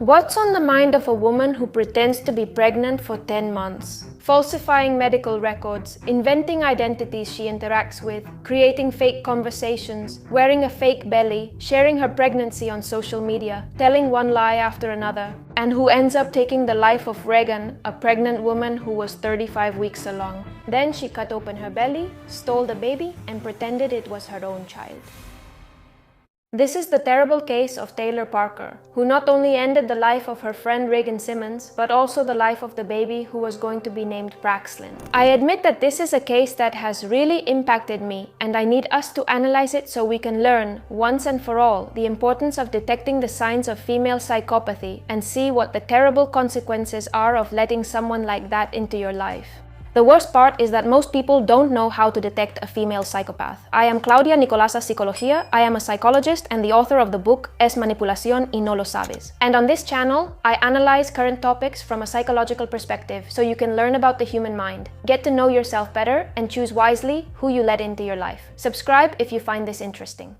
What's on the mind of a woman who pretends to be pregnant for 10 months? Falsifying medical records, inventing identities she interacts with, creating fake conversations, wearing a fake belly, sharing her pregnancy on social media, telling one lie after another, and who ends up taking the life of Regan, a pregnant woman who was 35 weeks along. Then she cut open her belly, stole the baby, and pretended it was her own child. This is the terrible case of Taylor Parker, who not only ended the life of her friend Regan Simmons, but also the life of the baby who was going to be named Braxlyn. I admit that this is a case that has really impacted me, and I need us to analyze it so we can learn, once and for all, the importance of detecting the signs of female psychopathy and see what the terrible consequences are of letting someone like that into your life. The worst part is that most people don't know how to detect a female psychopath. I am Claudia Nicolasa Psicología. I am a psychologist and the author of the book Es Manipulación y No Lo Sabes. And on this channel, I analyze current topics from a psychological perspective so you can learn about the human mind, get to know yourself better, and choose wisely who you let into your life. Subscribe if you find this interesting.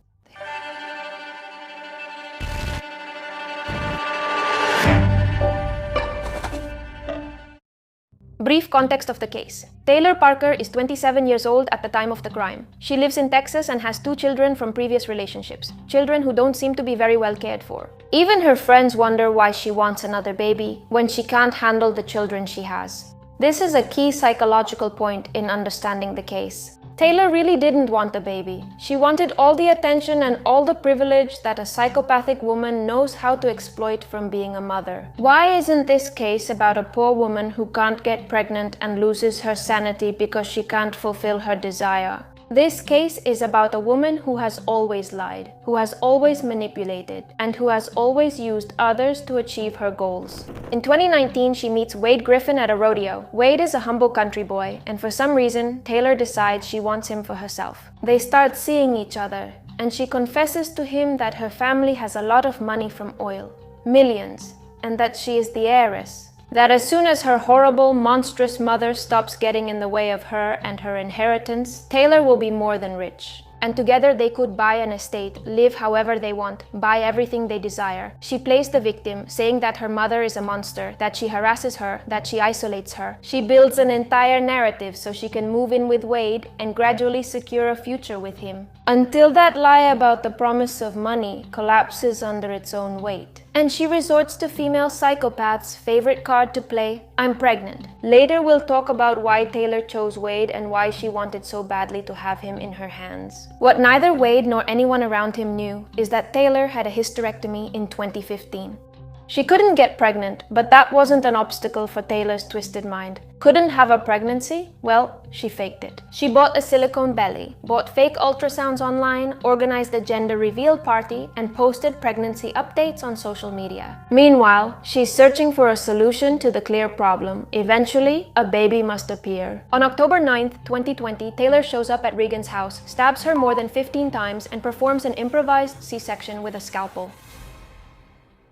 Brief context of the case. Taylor Parker is 27 years old at the time of the crime. She lives in Texas and has 2 children from previous relationships, children who don't seem to be very well cared for. Even her friends wonder why she wants another baby when she can't handle the children she has. This is a key psychological point in understanding the case. Taylor really didn't want a baby. She wanted all the attention and all the privilege that a psychopathic woman knows how to exploit from being a mother. Why isn't this case about a poor woman who can't get pregnant and loses her sanity because she can't fulfill her desire? This case is about a woman who has always lied, who has always manipulated, and who has always used others to achieve her goals. In 2019, she meets Wade Griffin at a rodeo. Wade is a humble country boy, and for some reason, Taylor decides she wants him for herself. They start seeing each other, and she confesses to him that her family has a lot of money from oil, millions, and that she is the heiress. That as soon as her horrible, monstrous mother stops getting in the way of her and her inheritance, Taylor will be more than rich. And together they could buy an estate, live however they want, buy everything they desire. She plays the victim, saying that her mother is a monster, that she harasses her, that she isolates her. She builds an entire narrative so she can move in with Wade and gradually secure a future with him. Until that lie about the promise of money collapses under its own weight. And she resorts to female psychopaths' favorite card to play, I'm pregnant. Later we'll talk about why Taylor chose Wade and why she wanted so badly to have him in her hands. What neither Wade nor anyone around him knew is that Taylor had a hysterectomy in 2015. She couldn't get pregnant, but that wasn't an obstacle for Taylor's twisted mind. Couldn't have a pregnancy? Well, she faked it. She bought a silicone belly, bought fake ultrasounds online, organized a gender reveal party, and posted pregnancy updates on social media. Meanwhile, she's searching for a solution to the clear problem. Eventually, a baby must appear. On October 9th, 2020, Taylor shows up at Regan's house, stabs her more than 15 times, and performs an improvised C-section with a scalpel.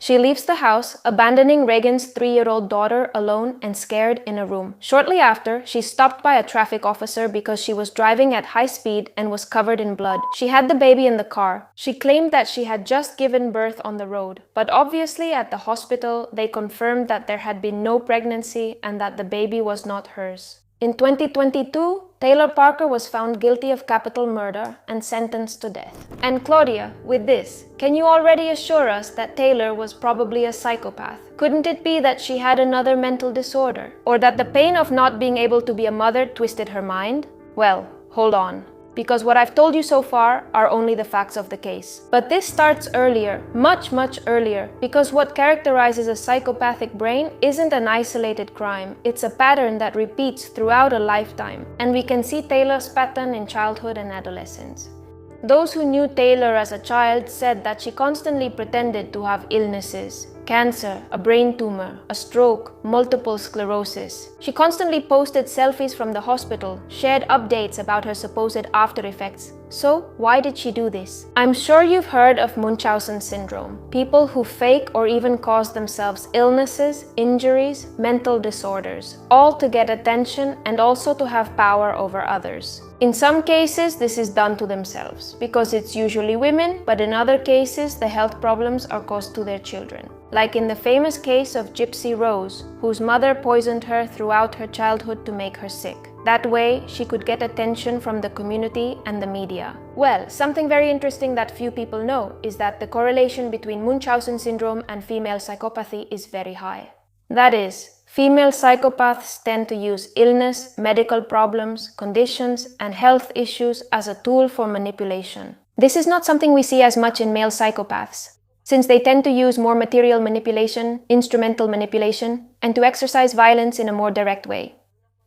She leaves the house, abandoning Regan's 3-year-old daughter alone and scared in a room. Shortly after, she's stopped by a traffic officer because she was driving at high speed and was covered in blood. She had the baby in the car. She claimed that she had just given birth on the road, but obviously at the hospital, they confirmed that there had been no pregnancy and that the baby was not hers. In 2022, Taylor Parker was found guilty of capital murder and sentenced to death. And Claudia, with this, can you already assure us that Taylor was probably a psychopath? Couldn't it be that she had another mental disorder? Or that the pain of not being able to be a mother twisted her mind? Well, hold on. Because what I've told you so far are only the facts of the case. But this starts earlier, much earlier, because what characterizes a psychopathic brain isn't an isolated crime, it's a pattern that repeats throughout a lifetime. And we can see Taylor's pattern in childhood and adolescence. Those who knew Taylor as a child said that she constantly pretended to have illnesses. Cancer, a brain tumor, a stroke, multiple sclerosis. She constantly posted selfies from the hospital, shared updates about her supposed after effects, So, why did she do this? I'm sure you've heard of Munchausen syndrome, people who fake or even cause themselves illnesses, injuries, mental disorders, all to get attention and also to have power over others. In some cases, this is done to themselves, because it's usually women, but in other cases, the health problems are caused to their children. Like in the famous case of Gypsy Rose, whose mother poisoned her throughout her childhood to make her sick. That way, she could get attention from the community and the media. Well, something very interesting that few people know is that the correlation between Munchausen syndrome and female psychopathy is very high. That is, female psychopaths tend to use illness, medical problems, conditions, and health issues as a tool for manipulation. This is not something we see as much in male psychopaths, since they tend to use more material manipulation, instrumental manipulation, and to exercise violence in a more direct way.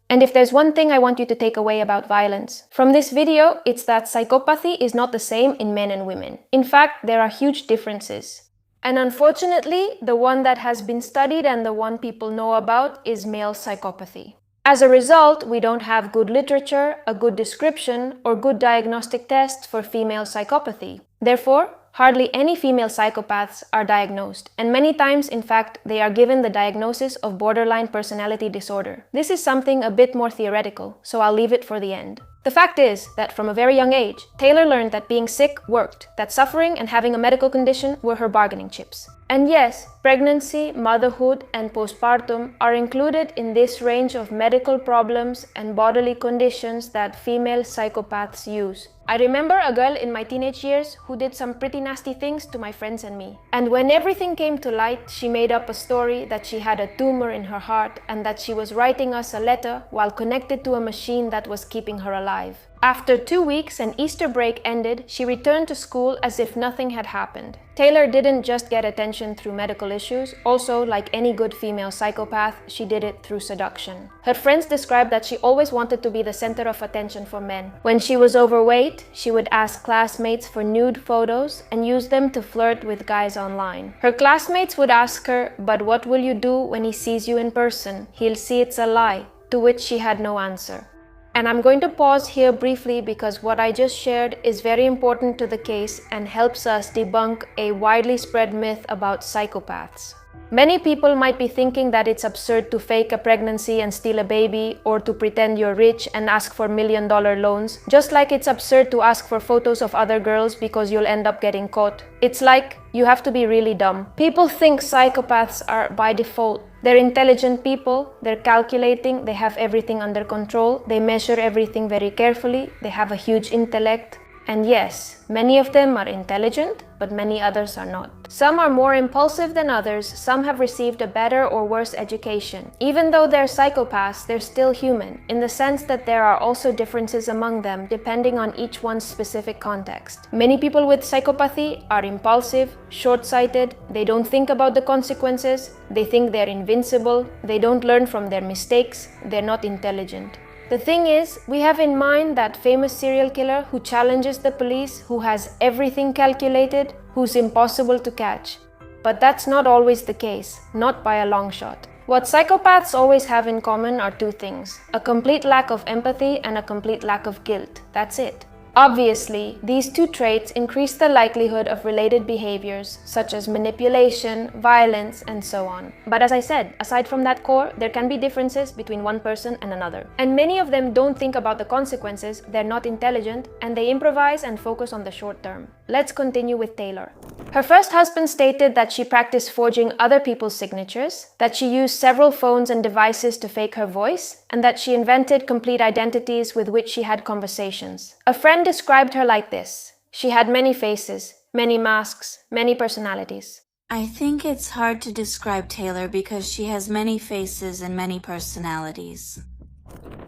And if there's one thing I want you to take away about violence from this video, it's that psychopathy is not the same in men and women. In fact, there are huge differences. And unfortunately, the one that has been studied and the one people know about is male psychopathy. As a result, we don't have good literature, a good description, or good diagnostic tests for female psychopathy. Therefore, hardly any female psychopaths are diagnosed, and many times, in fact, they are given the diagnosis of borderline personality disorder. This is something a bit more theoretical, so I'll leave it for the end. The fact is that from a very young age, Taylor learned that being sick worked, that suffering and having a medical condition were her bargaining chips. And yes, pregnancy, motherhood, and postpartum are included in this range of medical problems and bodily conditions that female psychopaths use. I remember a girl in my teenage years who did some pretty nasty things to my friends and me. And when everything came to light, she made up a story that she had a tumor in her heart and that she was writing us a letter while connected to a machine that was keeping her alive. After 2 weeks and Easter break ended, she returned to school as if nothing had happened. Taylor didn't just get attention through medical issues, also, like any good female psychopath, she did it through seduction. Her friends described that she always wanted to be the center of attention for men. When she was overweight, she would ask classmates for nude photos and use them to flirt with guys online. Her classmates would ask her, "But what will you do when he sees you in person? He'll see it's a lie," to which she had no answer. And I'm going to pause here briefly because what I just shared is very important to the case and helps us debunk a widely spread myth about psychopaths. Many people might be thinking that it's absurd to fake a pregnancy and steal a baby, or to pretend you're rich and ask for $1,000,000 loans, just like it's absurd to ask for photos of other girls because you'll end up getting caught. It's like you have to be really dumb. People think psychopaths are by default. They're intelligent people, they're calculating, they have everything under control, they measure everything very carefully, they have a huge intellect. And yes, many of them are intelligent, but many others are not. Some are more impulsive than others, some have received a better or worse education. Even though they're psychopaths, they're still human, in the sense that there are also differences among them depending on each one's specific context. Many people with psychopathy are impulsive, short-sighted, they don't think about the consequences, they think they're invincible, they don't learn from their mistakes, they're not intelligent. The thing is, we have in mind that famous serial killer who challenges the police, who has everything calculated, who's impossible to catch. But that's not always the case, not by a long shot. What psychopaths always have in common are two things: a complete lack of empathy and a complete lack of guilt. That's it. Obviously, these two traits increase the likelihood of related behaviors, such as manipulation, violence, and so on. But as I said, aside from that core, there can be differences between one person and another. And many of them don't think about the consequences, they're not intelligent, and they improvise and focus on the short term. Let's continue with Taylor. Her first husband stated that she practiced forging other people's signatures, that she used several phones and devices to fake her voice, and that she invented complete identities with which she had conversations. A friend described her like this: she had many faces, many masks, many personalities. I think it's hard to describe Taylor because she has many faces and many personalities.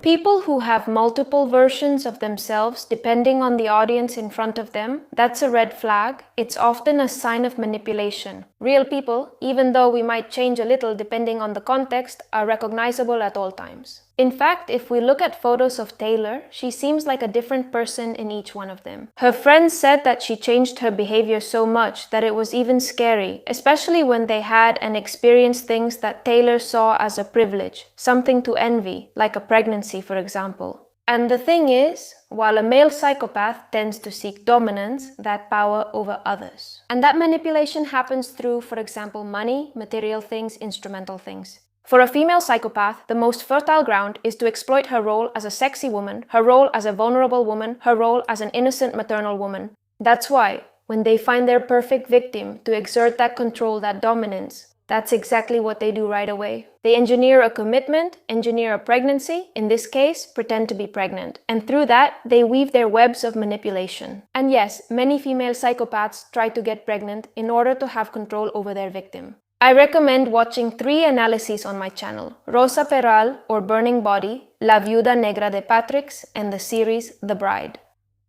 People who have multiple versions of themselves depending on the audience in front of them, that's a red flag. It's often a sign of manipulation. Real people, even though we might change a little depending on the context, are recognizable at all times. In fact, if we look at photos of Taylor, she seems like a different person in each one of them. Her friends said that she changed her behavior so much that it was even scary, especially when they had and experienced things that Taylor saw as a privilege, something to envy, like a pregnancy, for example. And the thing is, while a male psychopath tends to seek dominance, that power over others. And that manipulation happens through, for example, money, material things, instrumental things. For a female psychopath, the most fertile ground is to exploit her role as a sexy woman, her role as a vulnerable woman, her role as an innocent maternal woman. That's why, when they find their perfect victim to exert that control, that dominance, that's exactly what they do right away. They engineer a commitment, engineer a pregnancy, in this case, pretend to be pregnant. And through that, they weave their webs of manipulation. And yes, many female psychopaths try to get pregnant in order to have control over their victim. I recommend watching 3 analyses on my channel: Rosa Peral or Burning Body, La Viuda Negra de Patrick's, and the series The Bride.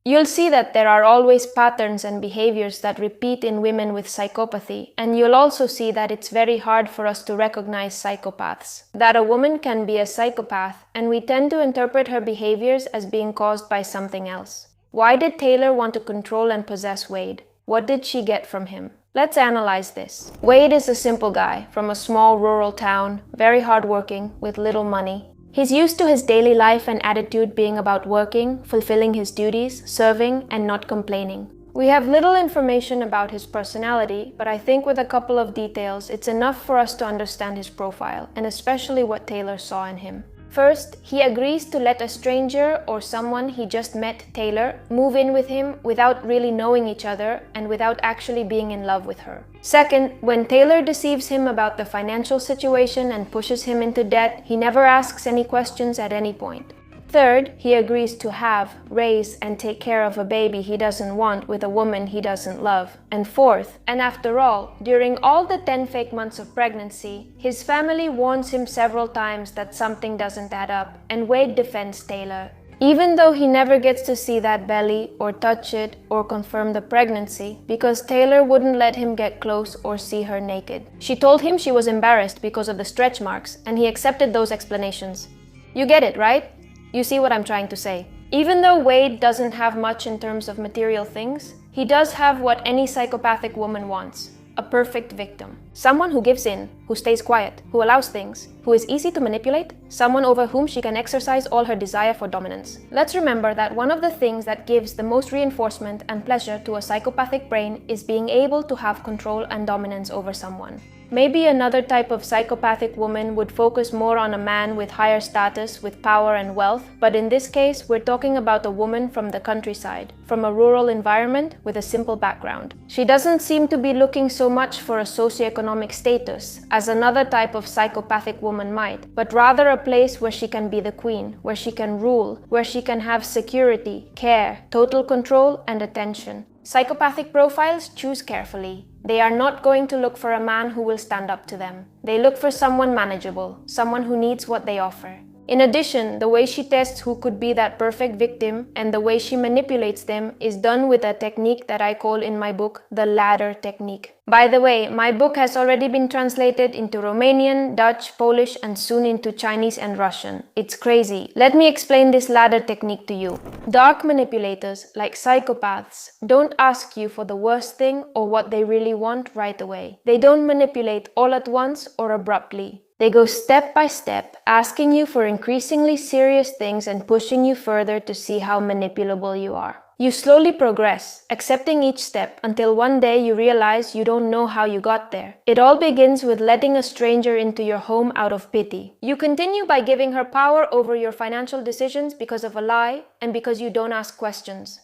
You'll see that there are always patterns and behaviors that repeat in women with psychopathy, and you'll also see that it's very hard for us to recognize psychopaths. That a woman can be a psychopath, and we tend to interpret her behaviors as being caused by something else. Why did Taylor want to control and possess Wade? What did she get from him? Let's analyze this. Wade is a simple guy from a small rural town, very hardworking, with little money. He's used to his daily life and attitude being about working, fulfilling his duties, serving, and not complaining. We have little information about his personality, but I think with a couple of details, it's enough for us to understand his profile, and especially what Taylor saw in him. First, he agrees to let a stranger or someone he just met, Taylor, move in with him without really knowing each other and without actually being in love with her. Second, when Taylor deceives him about the financial situation and pushes him into debt, he never asks any questions at any point. Third, he agrees to have, raise, and take care of a baby he doesn't want with a woman he doesn't love. And fourth, and after all, during all the 10 fake months of pregnancy, his family warns him several times that something doesn't add up, and Wade defends Taylor. Even though he never gets to see that belly, or touch it, or confirm the pregnancy, because Taylor wouldn't let him get close or see her naked. She told him she was embarrassed because of the stretch marks, and he accepted those explanations. You get it, right? You see what I'm trying to say. Even though Wade doesn't have much in terms of material things, he does have what any psychopathic woman wants: a perfect victim. Someone who gives in, who stays quiet, who allows things, who is easy to manipulate, someone over whom she can exercise all her desire for dominance. Let's remember that one of the things that gives the most reinforcement and pleasure to a psychopathic brain is being able to have control and dominance over someone. Maybe another type of psychopathic woman would focus more on a man with higher status, with power and wealth, but in this case, we're talking about a woman from the countryside, from a rural environment with a simple background. She doesn't seem to be looking so much for a socioeconomic status, as another type of psychopathic woman might, but rather a place where she can be the queen, where she can rule, where she can have security, care, total control, and attention. Psychopathic profiles choose carefully. They are not going to look for a man who will stand up to them. They look for someone manageable, someone who needs what they offer. In addition, the way she tests who could be that perfect victim and the way she manipulates them is done with a technique that I call in my book the ladder technique. By the way, my book has already been translated into Romanian, Dutch, Polish, and soon into Chinese and Russian. It's crazy. Let me explain this ladder technique to you. Dark manipulators, like psychopaths, don't ask you for the worst thing or what they really want right away. They don't manipulate all at once or abruptly. They go step by step, asking you for increasingly serious things and pushing you further to see how manipulable you are. You slowly progress, accepting each step until one day you realize you don't know how you got there. It all begins with letting a stranger into your home out of pity. You continue by giving her power over your financial decisions because of a lie and because you don't ask questions.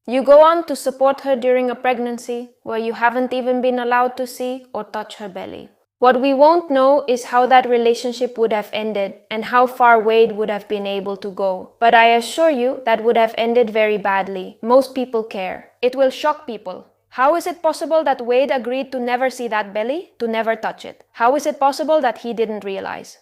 You go on to support her during a pregnancy where you haven't even been allowed to see or touch her belly. What we won't know is how that relationship would have ended and how far Wade would have been able to go. But I assure you that would have ended very badly. Most people care. It will shock people. How is it possible that Wade agreed to never see that belly, to never touch it? How is it possible that he didn't realize?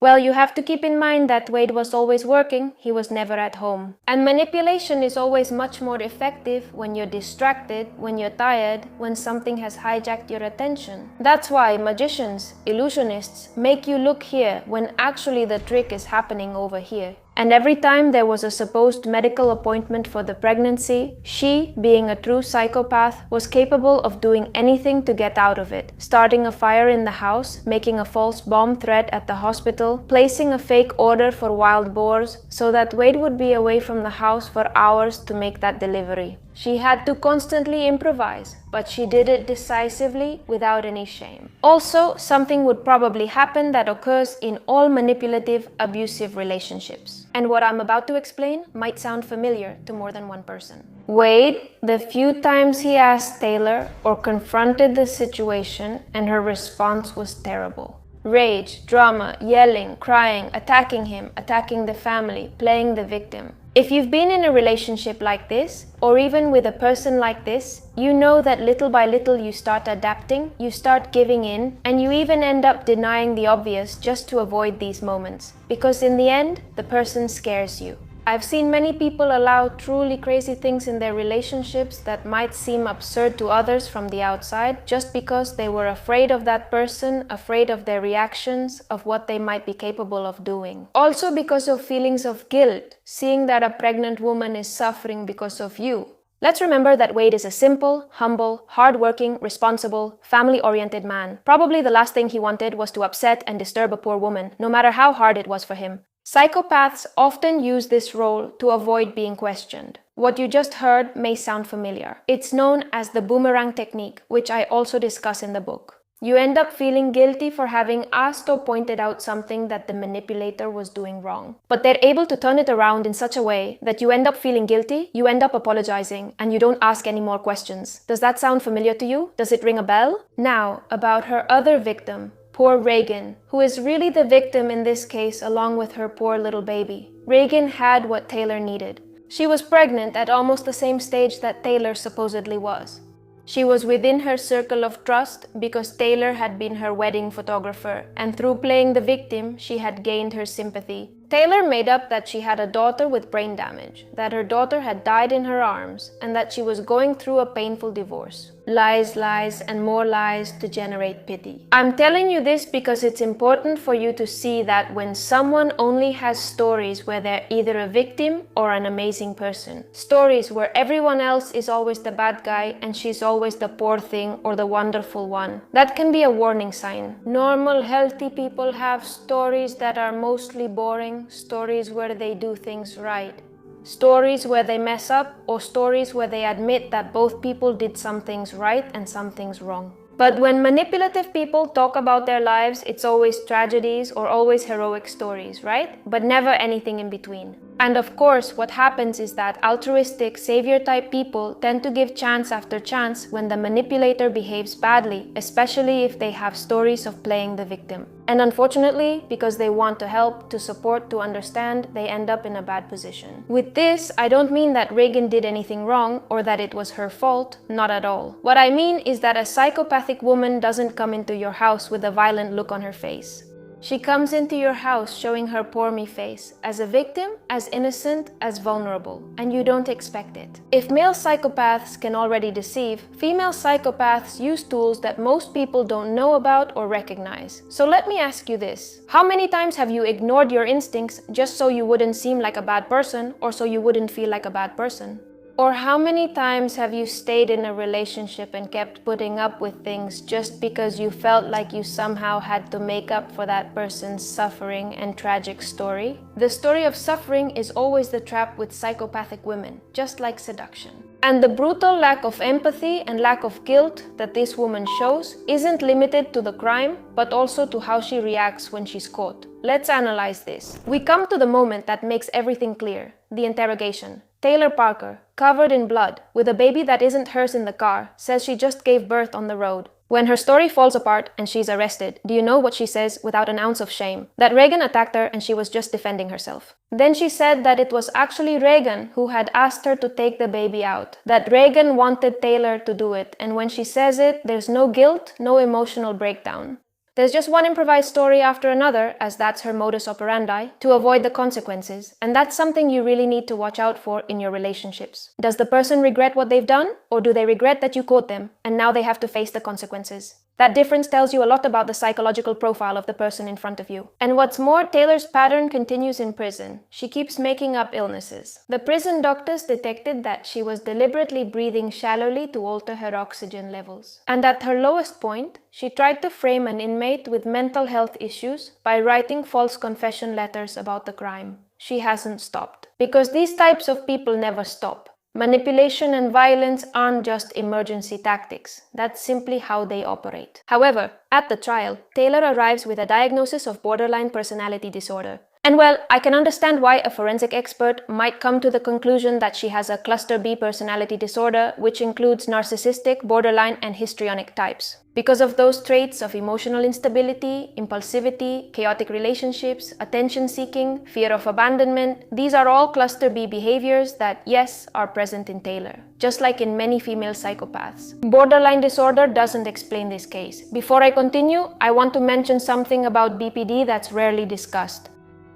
Well, you have to keep in mind that Wade was always working, he was never at home. And manipulation is always much more effective when you're distracted, when you're tired, when something has hijacked your attention. That's why magicians, illusionists, make you look here when actually the trick is happening over here. And every time there was a supposed medical appointment for the pregnancy, she, being a true psychopath, was capable of doing anything to get out of it, starting a fire in the house, making a false bomb threat at the hospital, placing a fake order for wild boars so that Wade would be away from the house for hours to make that delivery. She had to constantly improvise, but she did it decisively without any shame. Also, something would probably happen that occurs in all manipulative, abusive relationships. And what I'm about to explain might sound familiar to more than one person. Wade, the few times he asked Taylor or confronted the situation, and her response was terrible. Rage, drama, yelling, crying, attacking him, attacking the family, playing the victim. If you've been in a relationship like this, or even with a person like this, you know that little by little you start adapting, you start giving in, and you even end up denying the obvious just to avoid these moments. Because in the end, the person scares you. I've seen many people allow truly crazy things in their relationships that might seem absurd to others from the outside just because they were afraid of that person, afraid of their reactions, of what they might be capable of doing. Also because of feelings of guilt, seeing that a pregnant woman is suffering because of you. Let's remember that Wade is a simple, humble, hardworking, responsible, family-oriented man. Probably the last thing he wanted was to upset and disturb a poor woman, no matter how hard it was for him. Psychopaths often use this role to avoid being questioned. What you just heard may sound familiar. It's known as the boomerang technique, which I also discuss in the book. You end up feeling guilty for having asked or pointed out something that the manipulator was doing wrong. But they're able to turn it around in such a way that you end up feeling guilty, you end up apologizing, and you don't ask any more questions. Does that sound familiar to you? Does it ring a bell? Now, about her other victim. Poor Reagan, who is really the victim in this case along with her poor little baby. Reagan had what Taylor needed. She was pregnant at almost the same stage that Taylor supposedly was. She was within her circle of trust because Taylor had been her wedding photographer, and through playing the victim, she had gained her sympathy. Taylor made up that she had a daughter with brain damage, that her daughter had died in her arms, and that she was going through a painful divorce. Lies, lies, and more lies to generate pity. I'm telling you this because it's important for you to see that when someone only has stories where they're either a victim or an amazing person, stories where everyone else is always the bad guy and she's always the poor thing or the wonderful one, that can be a warning sign. Normal, healthy people have stories that are mostly boring, stories where they do things right. Stories where they mess up, or stories where they admit that both people did some things right and some things wrong. But when manipulative people talk about their lives, it's always tragedies or always heroic stories, right? But never anything in between. And of course, what happens is that altruistic, savior-type people tend to give chance after chance when the manipulator behaves badly, especially if they have stories of playing the victim. And unfortunately, because they want to help, to support, to understand, they end up in a bad position. With this, I don't mean that Reagan did anything wrong or that it was her fault, not at all. What I mean is that a psychopathic woman doesn't come into your house with a violent look on her face. She comes into your house showing her poor me face, as a victim, as innocent, as vulnerable, and you don't expect it. If male psychopaths can already deceive, female psychopaths use tools that most people don't know about or recognize. So let me ask you this. How many times have you ignored your instincts just so you wouldn't seem like a bad person or so you wouldn't feel like a bad person? Or how many times have you stayed in a relationship and kept putting up with things just because you felt like you somehow had to make up for that person's suffering and tragic story? The story of suffering is always the trap with psychopathic women, just like seduction. And the brutal lack of empathy and lack of guilt that this woman shows isn't limited to the crime, but also to how she reacts when she's caught. Let's analyze this. We come to the moment that makes everything clear, the interrogation. Taylor Parker, covered in blood, with a baby that isn't hers in the car, says she just gave birth on the road. When her story falls apart and she's arrested, do you know what she says without an ounce of shame? That Reagan attacked her and she was just defending herself. Then she said that it was actually Reagan who had asked her to take the baby out. That Reagan wanted Taylor to do it, and when she says it, there's no guilt, no emotional breakdown. There's just one improvised story after another, as that's her modus operandi, to avoid the consequences, and that's something you really need to watch out for in your relationships. Does the person regret what they've done, or do they regret that you caught them, and now they have to face the consequences? That difference tells you a lot about the psychological profile of the person in front of you. And what's more, Taylor's pattern continues in prison. She keeps making up illnesses. The prison doctors detected that she was deliberately breathing shallowly to alter her oxygen levels. And at her lowest point, she tried to frame an inmate with mental health issues by writing false confession letters about the crime. She hasn't stopped. Because these types of people never stop. Manipulation and violence aren't just emergency tactics. That's simply how they operate. However, at the trial, Taylor arrives with a diagnosis of borderline personality disorder. And well, I can understand why a forensic expert might come to the conclusion that she has a cluster B personality disorder, which includes narcissistic, borderline, and histrionic types. Because of those traits of emotional instability, impulsivity, chaotic relationships, attention-seeking, fear of abandonment, these are all cluster B behaviors that, yes, are present in Taylor, just like in many female psychopaths. Borderline disorder doesn't explain this case. Before I continue, I want to mention something about BPD that's rarely discussed.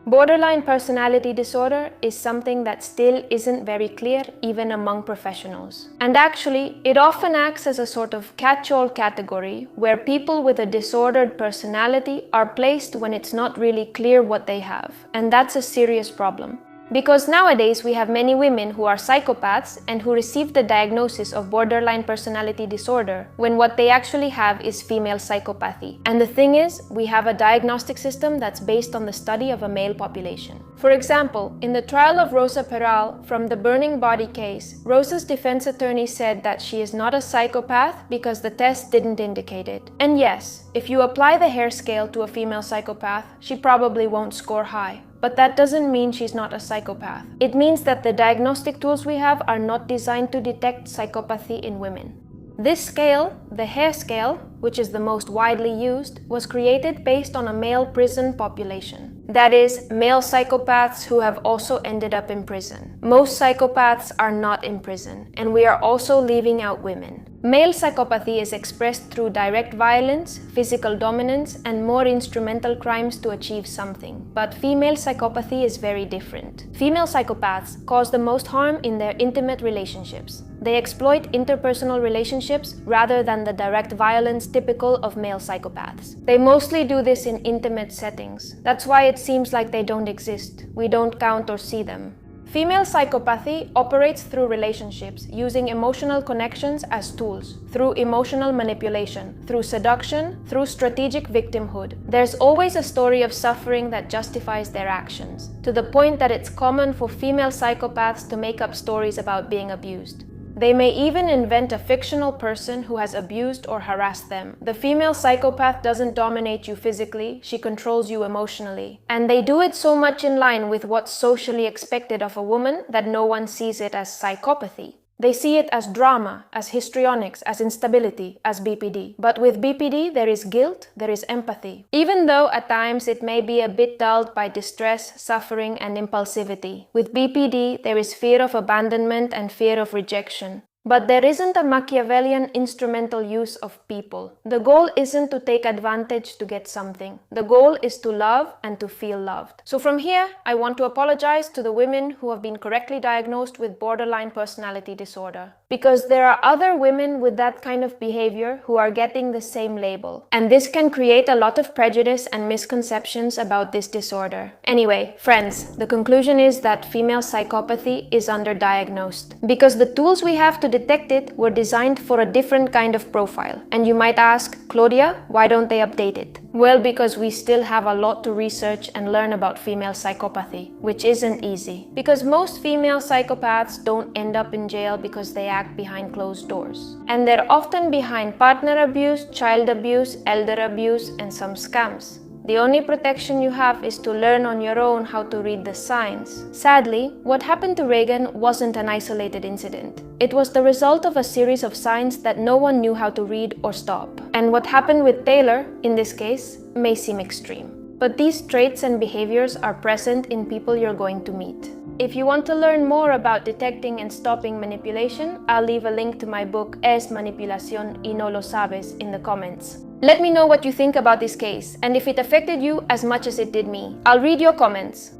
Borderline personality disorder is something that still isn't very clear even among professionals. And actually, it often acts as a sort of catch-all category where people with a disordered personality are placed when it's not really clear what they have. And that's a serious problem. Because nowadays we have many women who are psychopaths and who receive the diagnosis of borderline personality disorder when what they actually have is female psychopathy. And the thing is, we have a diagnostic system that's based on the study of a male population. For example, in the trial of Rosa Peral from the burning body case, Rosa's defense attorney said that she is not a psychopath because the test didn't indicate it. And yes, if you apply the hair scale to a female psychopath, she probably won't score high. But that doesn't mean she's not a psychopath. It means that the diagnostic tools we have are not designed to detect psychopathy in women. This scale, the hair scale, which is the most widely used, was created based on a male prison population. That is, male psychopaths who have also ended up in prison. Most psychopaths are not in prison, and we are also leaving out women. Male psychopathy is expressed through direct violence, physical dominance, and more instrumental crimes to achieve something. But female psychopathy is very different. Female psychopaths cause the most harm in their intimate relationships. They exploit interpersonal relationships rather than the direct violence typical of male psychopaths. They mostly do this in intimate settings. That's why it seems like they don't exist. We don't count or see them. Female psychopathy operates through relationships, using emotional connections as tools, through emotional manipulation, through seduction, through strategic victimhood. There's always a story of suffering that justifies their actions, to the point that it's common for female psychopaths to make up stories about being abused. They may even invent a fictional person who has abused or harassed them. The female psychopath doesn't dominate you physically, she controls you emotionally. And they do it so much in line with what's socially expected of a woman that no one sees it as psychopathy. They see it as drama, as histrionics, as instability, as BPD. But with BPD, there is guilt, there is empathy. Even though at times it may be a bit dulled by distress, suffering, and impulsivity. With BPD, there is fear of abandonment and fear of rejection. But there isn't a Machiavellian instrumental use of people. The goal isn't to take advantage to get something. The goal is to love and to feel loved. So from here, I want to apologize to the women who have been correctly diagnosed with borderline personality disorder. Because there are other women with that kind of behavior who are getting the same label. And this can create a lot of prejudice and misconceptions about this disorder. Anyway, friends, the conclusion is that female psychopathy is underdiagnosed. Because the tools we have to detect it were designed for a different kind of profile. And you might ask, Claudia, why don't they update it? Well, because we still have a lot to research and learn about female psychopathy, which isn't easy. Because most female psychopaths don't end up in jail because they act behind closed doors. And they're often behind partner abuse, child abuse, elder abuse, and some scams. The only protection you have is to learn on your own how to read the signs. Sadly, what happened to Reagan wasn't an isolated incident. It was the result of a series of signs that no one knew how to read or stop. And what happened with Taylor, in this case, may seem extreme. But these traits and behaviors are present in people you're going to meet. If you want to learn more about detecting and stopping manipulation, I'll leave a link to my book Es Manipulación y No Lo Sabes in the comments. Let me know what you think about this case and if it affected you as much as it did me. I'll read your comments.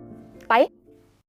Bye!